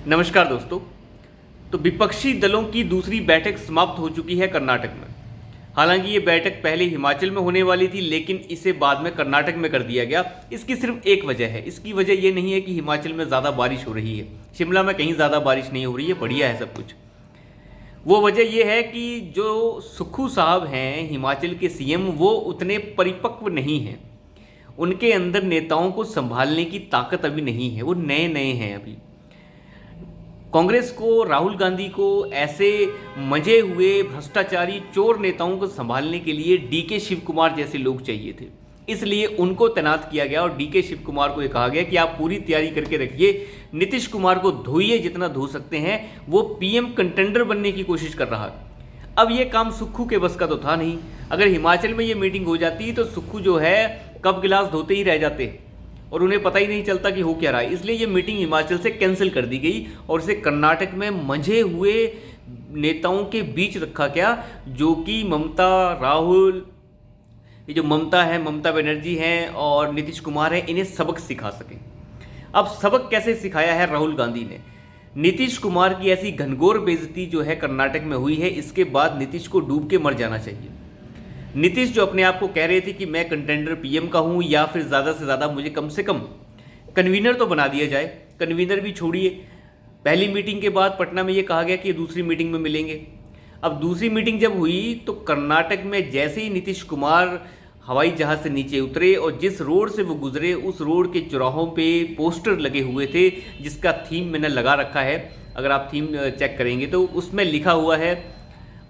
नमस्कार दोस्तों। तो विपक्षी दलों की दूसरी बैठक समाप्त हो चुकी है कर्नाटक में। हालांकि ये बैठक पहले हिमाचल में होने वाली थी, लेकिन इसे बाद में कर्नाटक में कर दिया गया। इसकी सिर्फ एक वजह है। इसकी वजह ये नहीं है कि हिमाचल में ज़्यादा बारिश हो रही है, शिमला में कहीं ज़्यादा बारिश नहीं हो रही है, बढ़िया है सब कुछ। वो वजह यह है कि जो सुक्खू साहब हैं हिमाचल के सीएम, वो उतने परिपक्व नहीं हैं। उनके अंदर नेताओं को संभालने की ताकत अभी नहीं है, वो नए नए हैं अभी। कांग्रेस को, राहुल गांधी को ऐसे मजे हुए भ्रष्टाचारी चोर नेताओं को संभालने के लिए डीके शिव कुमार जैसे लोग चाहिए थे, इसलिए उनको तैनात किया गया। और डीके शिव कुमार को ये कहा गया कि आप पूरी तैयारी करके रखिए, नीतीश कुमार को धोइए जितना धो सकते हैं, वो पीएम कंटेंडर बनने की कोशिश कर रहा है। अब ये काम सुक्खू के बस का तो था नहीं। अगर हिमाचल में ये मीटिंग हो जाती तो सुक्खू जो है कप गिलास धोते ही रह जाते और उन्हें पता ही नहीं चलता कि हो क्या रहा है। इसलिए ये मीटिंग हिमाचल से कैंसिल कर दी गई और इसे कर्नाटक में मंझे हुए नेताओं के बीच रखा गया, जो कि ममता, राहुल, ये जो ममता है, ममता बनर्जी हैं और नीतीश कुमार है, इन्हें सबक सिखा सकें। अब सबक कैसे सिखाया है राहुल गांधी ने? नीतीश कुमार की ऐसी घनघोर बेइज्जती जो है कर्नाटक में हुई है, इसके बाद नीतीश को डूब के मर जाना चाहिए। नीतीश जो अपने आप को कह रहे थे कि मैं कंटेंडर पीएम का हूं, या फिर ज़्यादा से ज़्यादा मुझे कम से कम कन्वीनर तो बना दिया जाए। कन्वीनर भी छोड़िए, पहली मीटिंग के बाद पटना में ये कहा गया कि दूसरी मीटिंग में मिलेंगे। अब दूसरी मीटिंग जब हुई तो कर्नाटक में जैसे ही नीतीश कुमार हवाई जहाज़ से नीचे उतरे और जिस रोड से वो गुजरे, उस रोड के चौराहों पे पोस्टर लगे हुए थे जिसका थीम मैंने लगा रखा है। अगर आप थीम चेक करेंगे तो उसमें लिखा हुआ है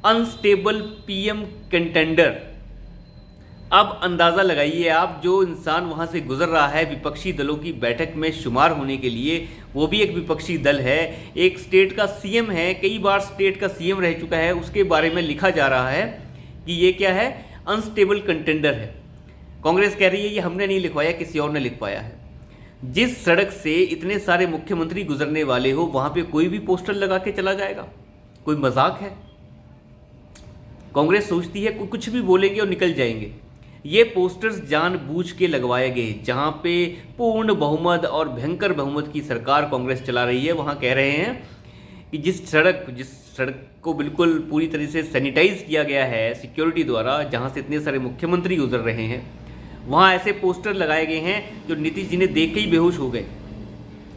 अनस्टेबल पीएम कंटेंडर। अब अंदाज़ा लगाइए आप, जो इंसान वहाँ से गुजर रहा है विपक्षी दलों की बैठक में शुमार होने के लिए, वो भी एक विपक्षी दल है, एक स्टेट का सीएम है, कई बार स्टेट का सीएम रह चुका है, उसके बारे में लिखा जा रहा है कि ये क्या है, अनस्टेबल कंटेंडर है। कांग्रेस कह रही है ये हमने नहीं लिखवाया, किसी और ने लिखवाया है। जिस सड़क से इतने सारे मुख्यमंत्री गुजरने वाले हो, वहाँ पे कोई भी पोस्टर लगा के चला जाएगा? कोई मजाक है? कांग्रेस सोचती है कुछ भी बोलेंगे और निकल जाएंगे। ये पोस्टर्स जानबूझ के लगवाए गए। जहाँ पे पूर्ण बहुमत और भयंकर बहुमत की सरकार कांग्रेस चला रही है, वहाँ कह रहे हैं कि जिस सड़क को बिल्कुल पूरी तरह से सैनिटाइज किया गया है सिक्योरिटी द्वारा, जहाँ से इतने सारे मुख्यमंत्री गुजर रहे हैं, वहाँ ऐसे पोस्टर लगाए गए हैं जो नीतीश जी ने देख के ही बेहोश हो गए।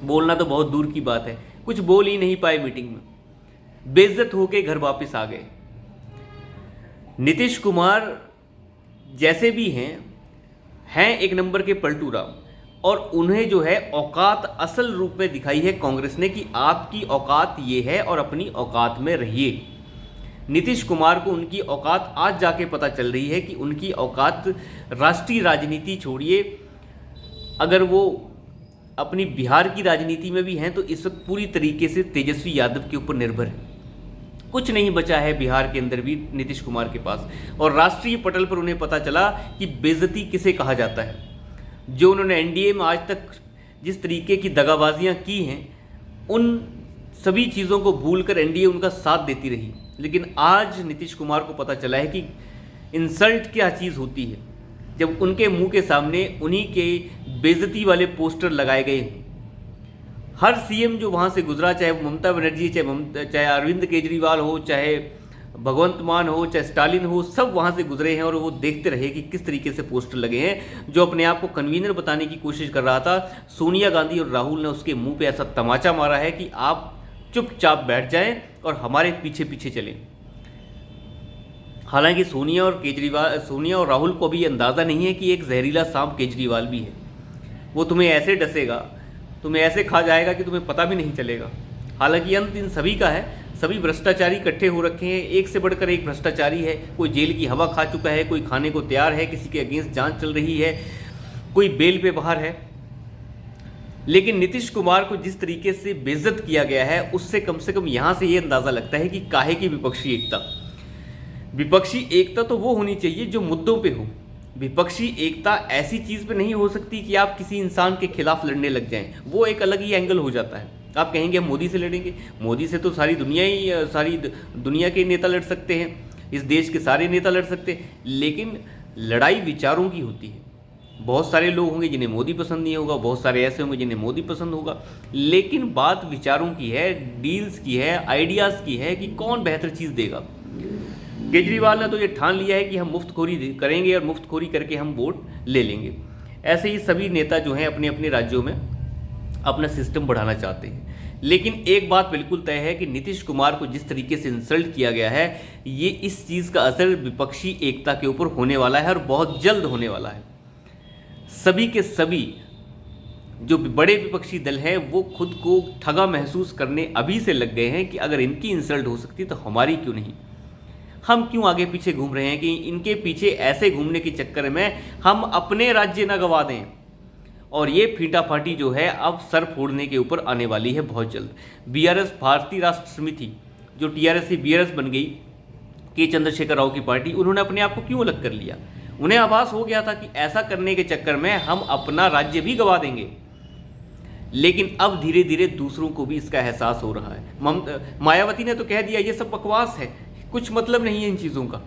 बोलना तो बहुत दूर की बात है, कुछ बोल ही नहीं पाए मीटिंग में, बेइज्जत होके घर वापस आ गए। नीतीश कुमार जैसे भी हैं एक नंबर के पलटू राम, और उन्हें जो है औकात असल रूप में दिखाई है कांग्रेस ने कि आपकी औकात ये है और अपनी औकात में रहिए। नीतीश कुमार को उनकी औकात आज जाके पता चल रही है कि उनकी औकात राष्ट्रीय राजनीति छोड़िए, अगर वो अपनी बिहार की राजनीति में भी हैं तो इस वक्त पूरी तरीके से तेजस्वी यादव के ऊपर निर्भर है। कुछ नहीं बचा है बिहार के अंदर भी नीतीश कुमार के पास, और राष्ट्रीय पटल पर उन्हें पता चला कि बेइज्जती किसे कहा जाता है। जो उन्होंने एनडीए में आज तक जिस तरीके की दगाबाजियां की हैं, उन सभी चीज़ों को भूलकर एनडीए उनका साथ देती रही। लेकिन आज नीतीश कुमार को पता चला है कि इंसल्ट क्या चीज़ होती है, जब उनके मुंह के सामने उन्हीं के बेइज्जती वाले पोस्टर लगाए गए हों। हर सीएम जो वहाँ से गुजरा, चाहे ममता बनर्जी, चाहे अरविंद केजरीवाल हो, चाहे भगवंत मान हो, चाहे स्टालिन हो, सब वहाँ से गुजरे हैं और वो देखते रहे कि किस तरीके से पोस्टर लगे हैं। जो अपने आप को कन्वीनर बताने की कोशिश कर रहा था, सोनिया गांधी और राहुल ने उसके मुंह पे ऐसा तमाचा मारा है कि आप चुपचाप बैठ जाएं और हमारे पीछे पीछे चलें। हालांकि सोनिया और राहुल को अभी अंदाज़ा नहीं है कि एक जहरीला सांप केजरीवाल भी है। वो तुम्हें ऐसे डसेगा, तुम्हें ऐसे खा जाएगा कि तुम्हें पता भी नहीं चलेगा। हालांकि अंत इन सभी का है, सभी भ्रष्टाचारी इकट्ठे हो रखे हैं, एक से बढ़कर एक भ्रष्टाचारी है। कोई जेल की हवा खा चुका है, कोई खाने को तैयार है, किसी के अगेंस्ट जांच चल रही है, कोई बेल पे बाहर है। लेकिन नीतीश कुमार को जिस तरीके से बेइज्जत किया गया है, उससे कम से कम यहाँ से ये अंदाज़ा लगता है कि काहे की विपक्षी एकता। विपक्षी एकता तो वो होनी चाहिए जो मुद्दों पे हो। विपक्षी एकता ऐसी चीज़ पे नहीं हो सकती कि आप किसी इंसान के खिलाफ लड़ने लग जाएं, वो एक अलग ही एंगल हो जाता है। आप कहेंगे हम मोदी से लड़ेंगे, मोदी से तो सारी दुनिया के नेता लड़ सकते हैं, इस देश के सारे नेता लड़ सकते हैं, लेकिन लड़ाई विचारों की होती है। बहुत सारे लोग होंगे जिन्हें मोदी पसंद नहीं होगा, बहुत सारे ऐसे होंगे जिन्हें मोदी पसंद होगा, लेकिन बात विचारों की है, डील्स की है, आइडियाज़ की है कि कौन बेहतर चीज़ देगा। केजरीवाल ने तो ये ठान लिया है कि हम मुफ्तखोरी करेंगे और मुफ्तखोरी करके हम वोट ले लेंगे। ऐसे ही सभी नेता जो हैं अपने अपने राज्यों में अपना सिस्टम बढ़ाना चाहते हैं। लेकिन एक बात बिल्कुल तय है कि नीतीश कुमार को जिस तरीके से इंसल्ट किया गया है, ये इस चीज़ का असर विपक्षी एकता के ऊपर होने वाला है और बहुत जल्द होने वाला है। सभी के सभी जो बड़े विपक्षी दल हैं वो खुद को ठगा महसूस करने अभी से लग गए हैं कि अगर इनकी इंसल्ट हो सकती तो हमारी क्यों नहीं। हम क्यों आगे पीछे घूम रहे हैं कि इनके पीछे ऐसे घूमने के चक्कर में हम अपने राज्य ना गवा दें। और ये फीटाफाटी जो है अब सर फोड़ने के ऊपर आने वाली है बहुत जल्द। बीआरएस, भारतीय राष्ट्र समिति, जो टीआरएस से बीआरएस बन गई, के चंद्रशेखर राव की पार्टी, उन्होंने अपने आप को क्यों अलग कर लिया? उन्हें आभास हो गया था कि ऐसा करने के चक्कर में हम अपना राज्य भी गवा देंगे। लेकिन अब धीरे धीरे दूसरों को भी इसका एहसास हो रहा है। मायावती ने तो कह दिया ये सब बकवास है, कुछ मतलब नहीं है इन चीज़ों का।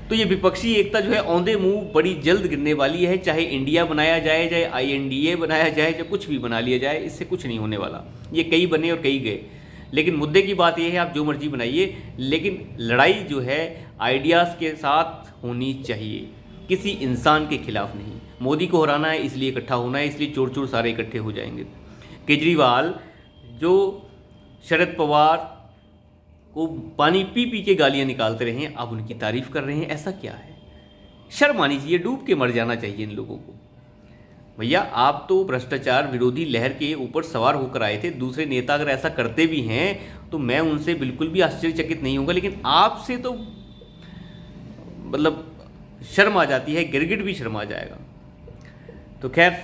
तो ये विपक्षी एकता जो है औंधे मुंह बड़ी जल्द गिरने वाली है। चाहे इंडिया बनाया जाए, चाहे INDA बनाया जाए, चाहे कुछ भी बना लिया जाए, इससे कुछ नहीं होने वाला। ये कई बने और कई गए। लेकिन मुद्दे की बात यह है आप जो मर्जी बनाइए, लेकिन लड़ाई जो है आइडियाज़ के साथ होनी चाहिए, किसी इंसान के खिलाफ नहीं। मोदी को हराना है इसलिए इकट्ठा होना है, इसलिए चोर चोर सारे इकट्ठे हो जाएंगे। केजरीवाल जो शरद पवार को पानी पी पी के गालियां निकालते रहे हैं, अब उनकी तारीफ कर रहे हैं, ऐसा क्या है? शर्म आनी चाहिए, डूब के मर जाना चाहिए इन लोगों को। भैया आप तो भ्रष्टाचार विरोधी लहर के ऊपर सवार होकर आए थे, दूसरे नेता अगर ऐसा करते भी हैं तो मैं उनसे बिल्कुल भी आश्चर्यचकित नहीं होगा, लेकिन आपसे तो मतलब शर्म आ जाती है, गिरगिट भी शर्म आ जाएगा। तो खैर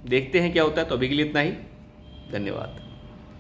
देखते हैं क्या होता है। तो अभी के लिए इतना ही, धन्यवाद।